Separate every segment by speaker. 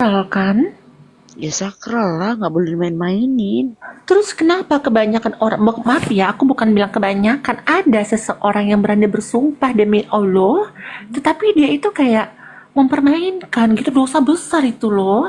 Speaker 1: sakral kan?
Speaker 2: Ya sakral lah, nggak boleh dimain-mainin.
Speaker 1: Terus kenapa kebanyakan orang, maaf ya, aku bukan bilang kebanyakan, ada seseorang yang berani bersumpah demi Allah, tetapi dia itu kayak mempermainkan gitu, dosa besar itu loh.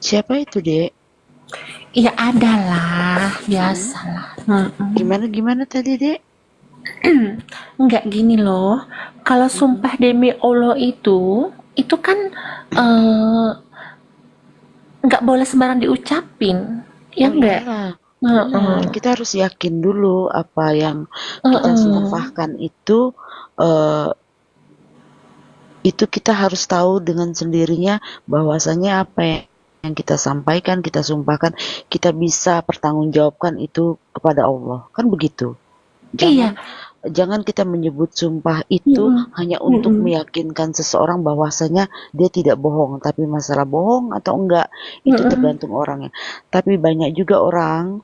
Speaker 2: Siapa itu, Dek?
Speaker 1: Ya ada lah,
Speaker 2: Hmm?
Speaker 1: biasalah.
Speaker 2: Gimana tadi, Dek?
Speaker 1: Nggak gini loh, kalau
Speaker 2: Mm-mm.
Speaker 1: sumpah demi Allah itu kan eh, nggak boleh sembarang diucapin, ya
Speaker 2: Oh
Speaker 1: nggak?
Speaker 2: iyalah, benar.
Speaker 1: Heeh,
Speaker 2: Kita harus yakin dulu apa yang kita
Speaker 1: heeh,
Speaker 2: sumpahkan eh, itu kita harus tahu dengan sendirinya bahwasanya apa yang kita sampaikan, kita sumpahkan, kita bisa pertanggungjawabkan itu kepada Allah. Kan begitu.
Speaker 1: iya,
Speaker 2: Jangan jangan kita menyebut sumpah itu
Speaker 1: heeh,
Speaker 2: hanya untuk
Speaker 1: heeh,
Speaker 2: meyakinkan seseorang bahwasanya dia tidak bohong, tapi masalah bohong atau enggak itu
Speaker 1: heeh,
Speaker 2: tergantung orangnya. Tapi banyak juga orang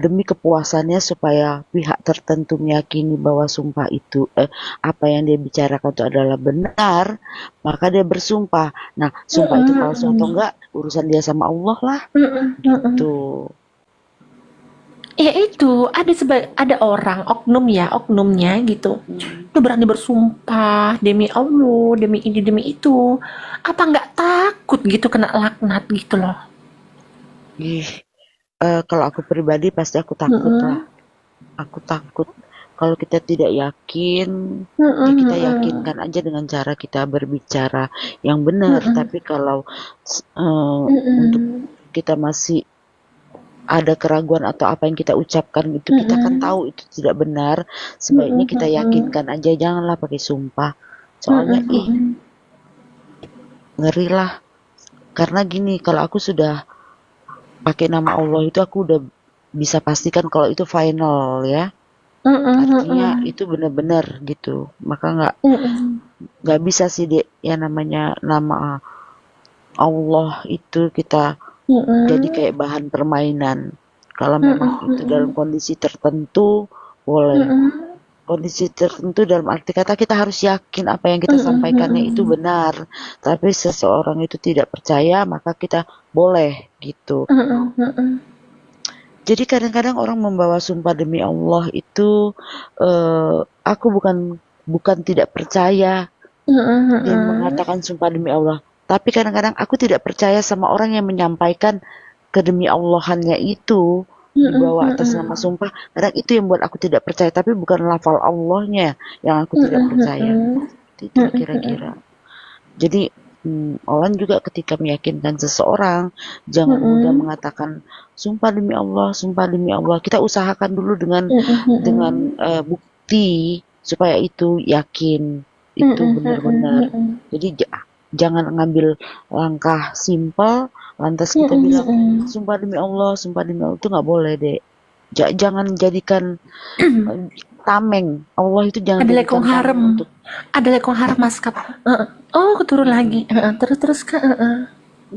Speaker 2: demi kepuasannya supaya pihak tertentu meyakini bahwa sumpah itu apa yang dia bicarakan itu adalah benar, maka dia bersumpah. Nah, sumpah itu
Speaker 1: heeh,
Speaker 2: palsu atau enggak urusan dia sama Allah lah,
Speaker 1: heeh, heeh.
Speaker 2: gitu.
Speaker 1: Ya itu, ada orang oknum ya, oknumnya gitu.
Speaker 2: Hmm.
Speaker 1: Itu berani bersumpah demi Allah, demi ini demi itu. Apa nggak takut gitu kena laknat gitu loh?
Speaker 2: Ih, kalau aku pribadi pasti aku takut lah.
Speaker 1: Heeh,
Speaker 2: Aku takut kalau kita tidak yakin, ya
Speaker 1: heeh,
Speaker 2: kita
Speaker 1: heeh,
Speaker 2: yakinkan aja dengan cara kita berbicara yang benar.
Speaker 1: heeh,
Speaker 2: Tapi kalau eh, untuk
Speaker 1: heeh,
Speaker 2: kita masih ada keraguan atau apa yang kita ucapkan itu kita kan
Speaker 1: heeh,
Speaker 2: tahu itu tidak benar, sebaiknya
Speaker 1: heeh,
Speaker 2: kita
Speaker 1: heeh,
Speaker 2: yakinkan aja, janganlah pakai sumpah. Soalnya
Speaker 1: heeh, heeh.
Speaker 2: ngeri lah. Karena gini, kalau aku sudah pakai nama Allah itu aku udah bisa pastikan kalau itu final ya.
Speaker 1: Heeh,
Speaker 2: Artinya
Speaker 1: heeh,
Speaker 2: itu benar-benar gitu. Maka
Speaker 1: heeh,
Speaker 2: nggak bisa sih Dek, ya namanya nama Allah itu kita jadi
Speaker 1: heeh,
Speaker 2: kayak bahan permainan. Kalau memang
Speaker 1: heeh,
Speaker 2: itu dalam
Speaker 1: heeh,
Speaker 2: kondisi tertentu boleh.
Speaker 1: heeh,
Speaker 2: Kondisi tertentu dalam arti kata kita harus yakin apa yang kita
Speaker 1: heeh,
Speaker 2: sampaikannya itu
Speaker 1: heeh,
Speaker 2: benar. Tapi seseorang itu tidak percaya, maka kita boleh gitu.
Speaker 1: heeh, heeh,
Speaker 2: Jadi kadang-kadang orang membawa sumpah demi Allah itu aku bukan bukan tidak percaya
Speaker 1: heeh,
Speaker 2: dia
Speaker 1: heeh,
Speaker 2: mengatakan sumpah demi Allah. Tapi kadang-kadang aku tidak percaya sama orang yang menyampaikan kedemi Allahannya itu
Speaker 1: heeh,
Speaker 2: dibawa atas
Speaker 1: heeh,
Speaker 2: nama sumpah. Kadang itu yang buat aku tidak percaya, tapi bukan lafal Allahnya yang aku tidak
Speaker 1: heeh,
Speaker 2: percaya.
Speaker 1: heeh,
Speaker 2: Itulah
Speaker 1: heeh, heeh,
Speaker 2: kira-kira. Jadi orang juga ketika meyakinkan seseorang jangan mudah
Speaker 1: heeh,
Speaker 2: mengatakan sumpah demi Allah, sumpah demi Allah. Kita usahakan dulu dengan
Speaker 1: heeh,
Speaker 2: dengan
Speaker 1: heeh,
Speaker 2: bukti supaya itu yakin itu
Speaker 1: heeh,
Speaker 2: benar-benar.
Speaker 1: heeh,
Speaker 2: Jadi jangan ngambil langkah simpel lantas kita
Speaker 1: heeh,
Speaker 2: bilang
Speaker 1: heeh.
Speaker 2: sumpah demi Allah itu nggak boleh deh. Jangan jadikan eh, tameng. Allah itu jangan
Speaker 1: Ada
Speaker 2: jadikan
Speaker 1: lekong
Speaker 2: tameng
Speaker 1: harem,
Speaker 2: untuk
Speaker 1: ada lekong harem maskap. Heeh. Oh, keturun lagi. Heeh, terus terus kak. Heeh,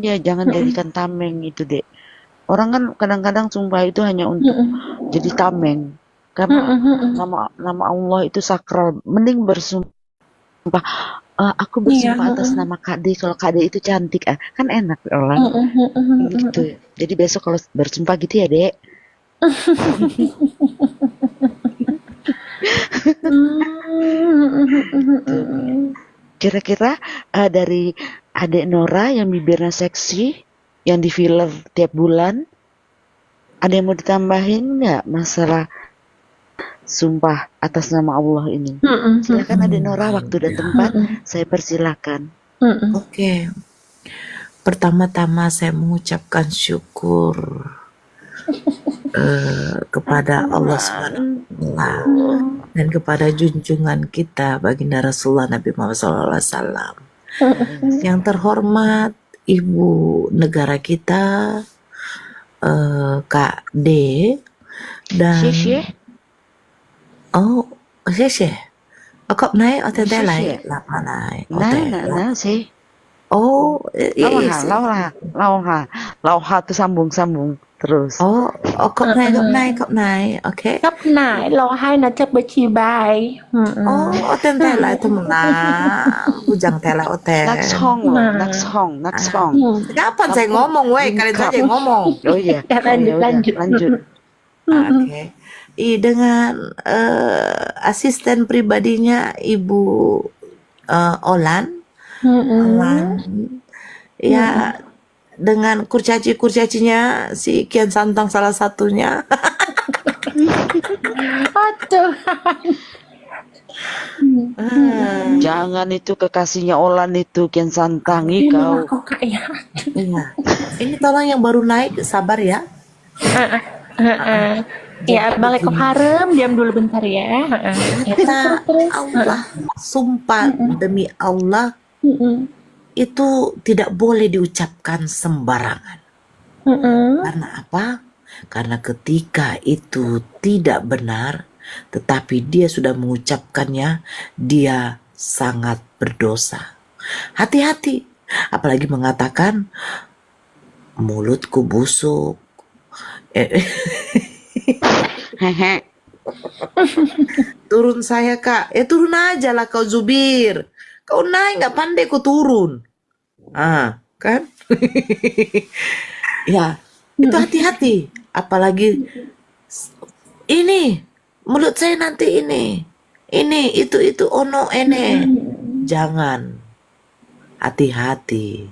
Speaker 2: ya jangan
Speaker 1: heeh,
Speaker 2: jadikan tameng itu deh. Orang kan kadang-kadang sumpah itu hanya untuk
Speaker 1: heeh,
Speaker 2: jadi tameng. Karena
Speaker 1: heeh, heeh.
Speaker 2: nama nama Allah itu sakral. Mending bersumpah, aku
Speaker 1: Iya.
Speaker 2: bersumpah atas
Speaker 1: Heeh,
Speaker 2: nama Kak D. Kalau Kak D itu cantik, kan enak orang.
Speaker 1: heeh, heeh, heeh,
Speaker 2: Gitu. Jadi besok kalau bersumpah gitu ya, Dek. Gitu.
Speaker 1: heeh.
Speaker 2: Kira-kira dari Adek Nora yang bibirnya seksi, yang di filler tiap bulan, ada yang mau ditambahin nggak masalah sumpah atas nama Allah ini?
Speaker 1: Heeh,
Speaker 2: Silakan Adek Nora, waktu dan tempat
Speaker 1: heeh,
Speaker 2: saya persilakan.
Speaker 1: heeh,
Speaker 3: Oke, pertama-tama saya mengucapkan syukur kepada Allah Subhanahu wa Ta'ala dan kepada junjungan kita baginda Rasulullah Nabi Muhammad SAW. Yang terhormat Ibu negara kita Kak D dan
Speaker 2: Syekh,
Speaker 3: oh Syekh Akak naik atau
Speaker 2: Syekh,
Speaker 3: dalai
Speaker 2: Syekh.
Speaker 3: lah naik
Speaker 2: Nah,
Speaker 3: oke
Speaker 2: nah,
Speaker 3: lah
Speaker 2: nah, sih.
Speaker 3: Oh,
Speaker 2: Lauha,
Speaker 3: yes.
Speaker 2: lauha, lauha, lauha tuh sambung terus.
Speaker 3: Oh, cốc này, cốc này, cốc này. Ok.
Speaker 1: Cấp nải lo hai là chấp bơ chi bài.
Speaker 3: Oh, oten tela itu bujang tela oten.
Speaker 2: Nakshong loh,
Speaker 1: Nah.
Speaker 2: nakshong, nakshong.
Speaker 3: Kapan saya ngomong, weh? Kalian saja yang ngomong.
Speaker 2: Oh iya,
Speaker 1: Ya, lanjut,
Speaker 2: udah,
Speaker 1: lanjut.
Speaker 2: lanjut.
Speaker 3: Oke. Dengan asisten pribadinya Ibu Olan, ya dengan kurcaci-kurcacinya si Kian Santang salah satunya.
Speaker 1: Aduh.
Speaker 2: Jangan itu kekasihnya Olan itu Kian Santang
Speaker 1: Ini
Speaker 2: kau.
Speaker 1: kok kak ya.
Speaker 3: Iya. Ini tolong yang baru naik sabar ya.
Speaker 1: Ya, balik ke harem, diam dulu bentar ya.
Speaker 3: Kita Allah sumpah demi Allah itu tidak boleh diucapkan sembarangan. Karena apa? Karena ketika itu tidak benar, tetapi dia sudah mengucapkannya, dia sangat berdosa. Hati-hati, apalagi mengatakan mulutku busuk.
Speaker 2: Hehe.
Speaker 3: Turun saya kak, turun aja lah kau Zubir. Kau naik nggak pandai kau turun. Kan? Ya, itu hati-hati. Apalagi ini mulut saya nanti ini itu ono ene. Jangan, hati-hati.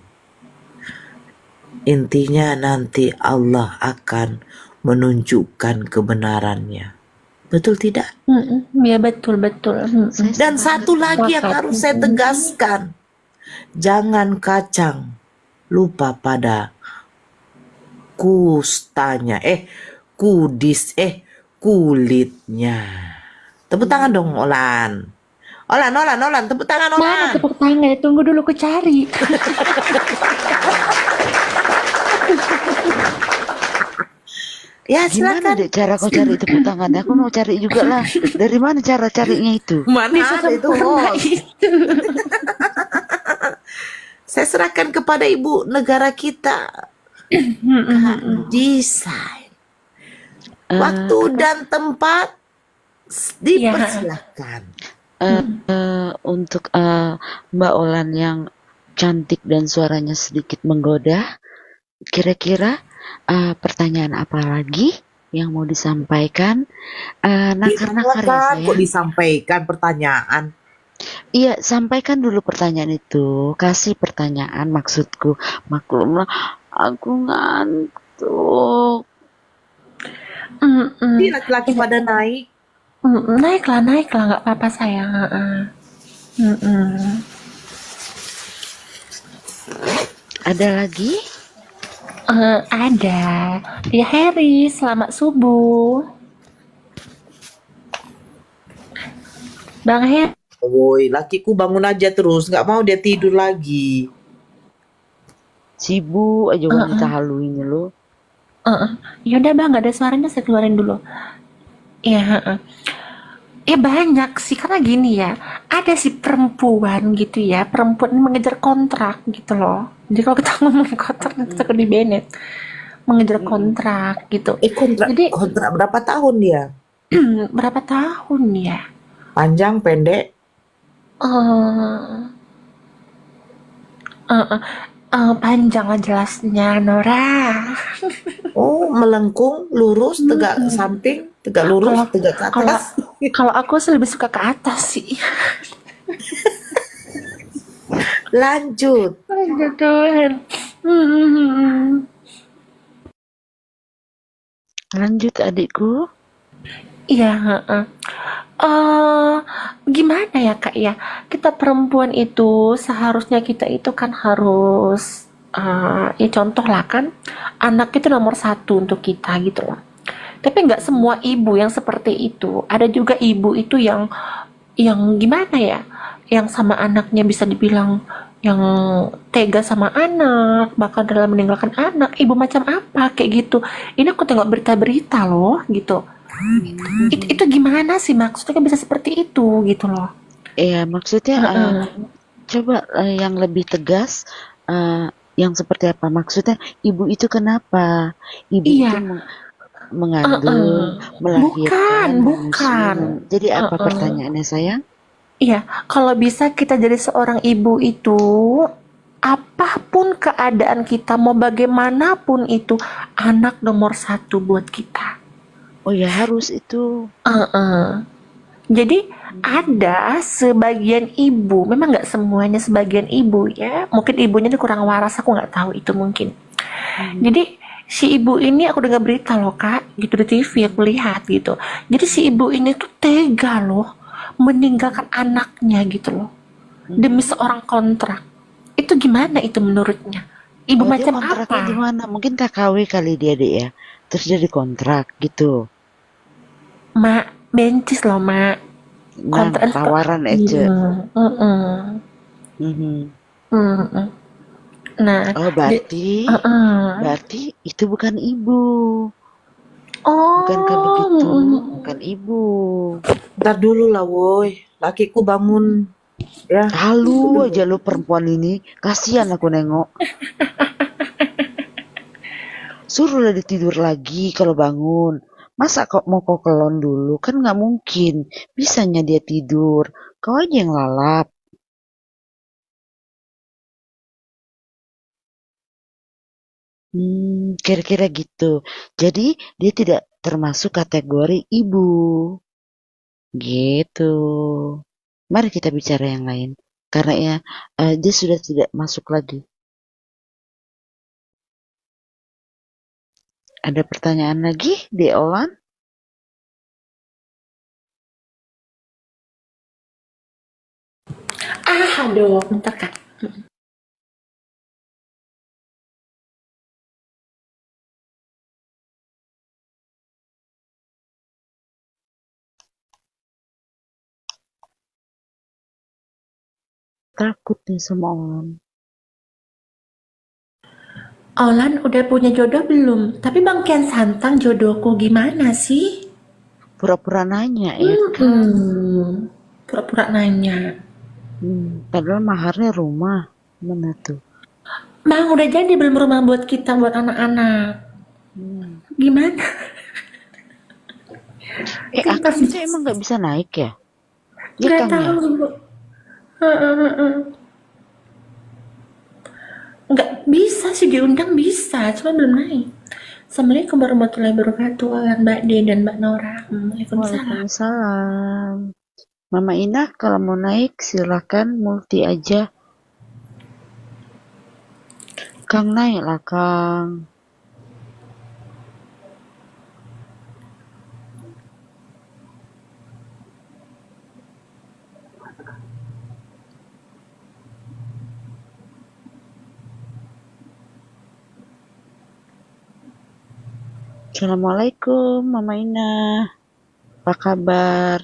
Speaker 3: Intinya nanti Allah akan menunjukkan kebenarannya. Betul tidak?
Speaker 1: Ya betul.
Speaker 3: Dan satu lagi yang harus saya tegaskan. Jangan kacang lupa pada kustanya, kulitnya. Tepuk tangan dong Olan. Olan, tepuk tangan
Speaker 1: Mana
Speaker 3: Olan.
Speaker 1: tepuk tangan? Tunggu dulu aku cari.
Speaker 3: Ya
Speaker 2: Gimana
Speaker 3: silakan.
Speaker 2: deh cara kau cari tepuk tangan? Aku mau cari juga lah. Dari mana cara carinya itu?
Speaker 3: Mana ada itu?
Speaker 1: Sesempurna itu.
Speaker 3: Saya serahkan kepada ibu negara kita. Desain. Waktu dan tempat dipersilahkan.
Speaker 2: Untuk Mbak Olan yang cantik dan suaranya sedikit menggoda, kira-kira pertanyaan apa lagi yang mau disampaikan? Karena karya saya.
Speaker 3: Kok disampaikan pertanyaan?
Speaker 2: Iya, sampaikan dulu pertanyaan itu. Kasih pertanyaan maksudku. Maklumlah, aku ngantuk.
Speaker 3: Ini laki-laki pada naik.
Speaker 1: Naiklah, nggak apa-apa sayang.
Speaker 2: Ada lagi?
Speaker 1: Ada. Ya Harry, selamat subuh. Bang Harry.
Speaker 3: Woi, lakiku bangun aja terus, nggak mau dia tidur lagi.
Speaker 2: Sibuk aja wanita halu ini lo.
Speaker 1: Yaudah bang, nggak ada suaranya, saya keluarin dulu. Ya, banyak sih, karena gini ya, ada si perempuan gitu ya, perempuan ini mengejar kontrak gitu loh. Jadi kalau kita ngomong kontrak, kita di Bennett mengejar kontrak gitu. Jadi
Speaker 3: Kontrak berapa tahun dia?
Speaker 1: berapa tahun ya?
Speaker 3: Panjang, pendek?
Speaker 1: Panjang lah jelasnya, Nora.
Speaker 3: Oh, melengkung, lurus, tegak samping, tegak lurus,
Speaker 1: Kalau-
Speaker 3: tegak ke atas.
Speaker 1: Kalau aku sih lebih suka ke atas sih.
Speaker 3: Lanjut.
Speaker 1: Aduh Tuhan.
Speaker 2: Lanjut adikku.
Speaker 1: Iya, gimana ya Kak ya? Kita perempuan itu seharusnya kita itu kan harus ya contoh lah kan, anak itu nomor satu untuk kita gitu loh. Tapi nggak semua ibu yang seperti itu. Ada juga ibu itu yang gimana ya? Yang sama anaknya bisa dibilang yang tega sama anak, bahkan dalam meninggalkan anak. Ibu macam apa kayak gitu? Ini aku tengok berita-berita loh gitu. Itu gimana sih maksudnya kan bisa seperti itu gitu loh.
Speaker 2: Iya, maksudnya Coba yang lebih tegas, yang seperti apa? Maksudnya ibu itu kenapa? Ibu itu
Speaker 1: Iya,
Speaker 2: mengandung,
Speaker 1: bukan,
Speaker 2: melahirkan, menyusui,
Speaker 1: bukan.
Speaker 2: jadi apa
Speaker 1: Heeh.
Speaker 2: pertanyaannya sayang?
Speaker 1: Iya, kalau bisa kita jadi seorang ibu itu, apapun keadaan kita, mau bagaimanapun itu, anak nomor satu buat kita.
Speaker 2: Oh ya harus itu.
Speaker 1: Heeh. Jadi ada sebagian ibu, memang nggak semuanya, sebagian ibu ya, mungkin ibunya ini kurang waras, aku nggak tahu itu mungkin. Jadi si ibu ini aku dengar berita loh kak, gitu di TV aku lihat gitu. Jadi si ibu ini tuh tega loh meninggalkan anaknya gitu loh demi seorang kontrak. Itu gimana itu menurutnya? Ibu
Speaker 2: Oh dia
Speaker 1: macam
Speaker 2: kontraknya
Speaker 1: apa?
Speaker 2: di mana? Mungkin KKW kali dia deh ya. Terus dia dikontrak gitu.
Speaker 1: Mak, bencis loh mak.
Speaker 2: Nah,
Speaker 1: Kontrak.
Speaker 2: tawaran aja. Mhm.
Speaker 1: Nah,
Speaker 2: Oh
Speaker 1: uh-uh.
Speaker 2: berarti itu bukan ibu. Bukankah begitu?
Speaker 1: Oh,
Speaker 2: Bukan ibu.
Speaker 3: Ntar dulu lah woi, lakiku bangun ya.
Speaker 2: Halu aja lu perempuan ini. Kasihan aku nengok. Suruhlah dia tidur lagi kalau bangun. Masa kok mau kau kelon dulu? Kan nggak mungkin. Bisanya dia tidur. Kau aja yang lalap. Kira-kira gitu. Jadi dia tidak termasuk kategori ibu. Gitu. Mari kita bicara yang lain. Karena ya dia sudah tidak masuk lagi. Ada pertanyaan lagi di Olan?
Speaker 1: aduh, bentar kak.
Speaker 2: Takut nih sama Olan.
Speaker 1: Olan udah punya jodoh belum? Tapi Bang Kian Santang jodohku gimana sih?
Speaker 2: Pura-pura nanya ya kan.
Speaker 1: Pura-pura nanya.
Speaker 2: Padahal maharnya rumah. Mana tuh?
Speaker 1: Bang udah jadi belum rumah buat kita, buat anak-anak? Gimana? Kita
Speaker 2: Akang itu emang nggak bisa naik ya? Ya
Speaker 1: nggak
Speaker 2: Kang ya?
Speaker 1: tahu. Nggak bisa sih diundang bisa, cuma belum naik. Assalamualaikum warahmatullahi wabarakatuh, Mbak D dan Mbak Nora. Waalaikumsalam.
Speaker 2: Waalaikumsalam. Mama Inah kalau mau naik silakan multi aja. Kang naik lah Kang. Assalamualaikum Mama Inah. Apa kabar?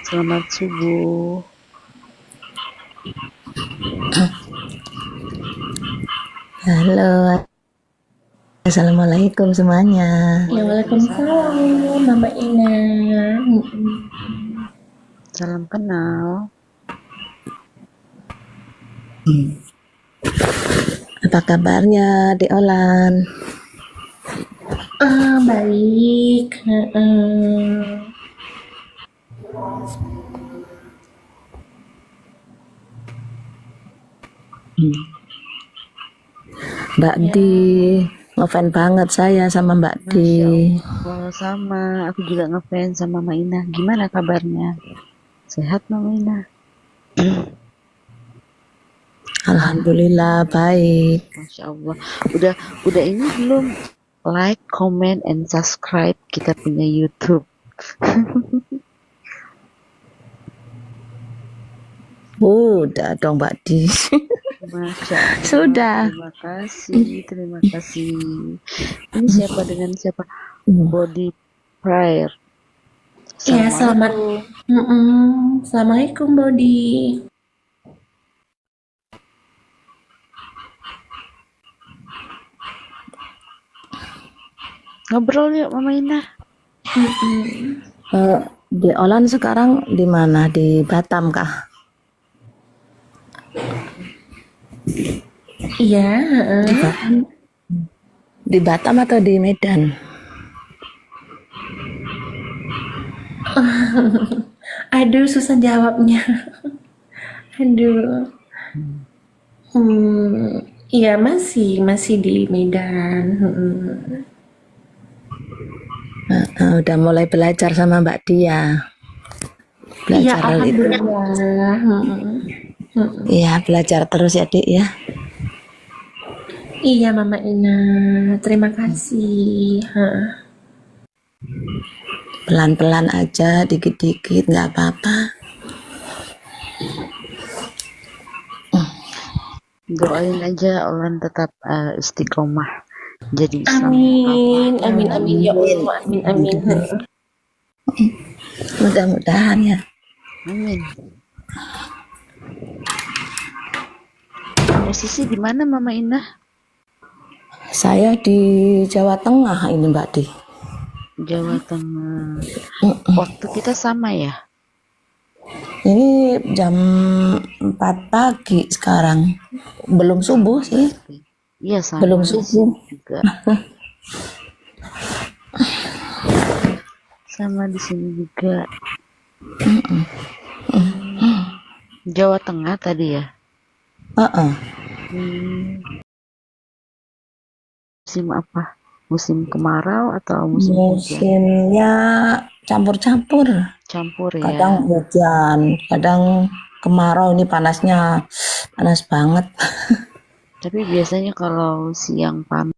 Speaker 2: Selamat subuh.
Speaker 3: Halo, assalamualaikum semuanya.
Speaker 1: Ya, waalaikumsalam, Mama Ina.
Speaker 2: Salam kenal.
Speaker 3: Apa kabarnya di Olan?
Speaker 1: Baik.
Speaker 3: Mbak Di, ngefan banget saya sama Mbak Di.
Speaker 2: Oh, sama. Aku juga ngefans sama Mama Inah. Gimana kabarnya? Sehat Mama Inah?
Speaker 3: Alhamdulillah baik.
Speaker 2: Masya Allah. Udah ini belum like, comment, and subscribe kita punya YouTube.
Speaker 3: Udah dong Mbak Di.
Speaker 2: Masya Allah.
Speaker 3: Sudah.
Speaker 2: Terima kasih. Ini siapa dengan siapa? Body Prayer.
Speaker 1: Ya, selamat. Assalamualaikum, Bodi.
Speaker 2: Ngobrol yuk Mama Inah.
Speaker 3: Di Olan sekarang di mana? Di Batam kah?
Speaker 1: Iya,
Speaker 3: Di Batam, di Batam atau di Medan?
Speaker 1: Aduh, susah jawabnya. Aduh. Iya, masih di Medan.
Speaker 3: Udah mulai belajar sama Mbak Dia.
Speaker 1: Iya,
Speaker 3: Belajar itu.
Speaker 1: alhamdulillah.
Speaker 3: Iya, belajar terus ya, Dik ya.
Speaker 1: Iya, Mama Ina. Terima kasih.
Speaker 3: Pelan-pelan aja, dikit-dikit, nggak apa-apa.
Speaker 2: Doain aja Olan tetap istiqomah jadi Islam.
Speaker 1: Amin, amin, amin ya Allah, amin, amin.
Speaker 3: Mudah-mudahan ya.
Speaker 2: Amin. Posisi di mana Mama Indah?
Speaker 3: Saya di Jawa Tengah ini Mbak Di.
Speaker 2: Jawa Tengah. Waktu kita sama ya?
Speaker 3: Ini jam 4 pagi sekarang. Belum subuh sih.
Speaker 2: Iya sama.
Speaker 3: Belum
Speaker 2: di
Speaker 3: subuh.
Speaker 2: sini juga. Sama di sini juga. Jawa Tengah tadi ya?
Speaker 3: Heeh.
Speaker 2: Musim apa? Musim kemarau atau musim hujan?
Speaker 3: Musimnya campur-campur.
Speaker 2: Campur ya.
Speaker 3: Kadang hujan, kadang kemarau. Ini panasnya panas banget.
Speaker 2: Tapi biasanya kalau siang panas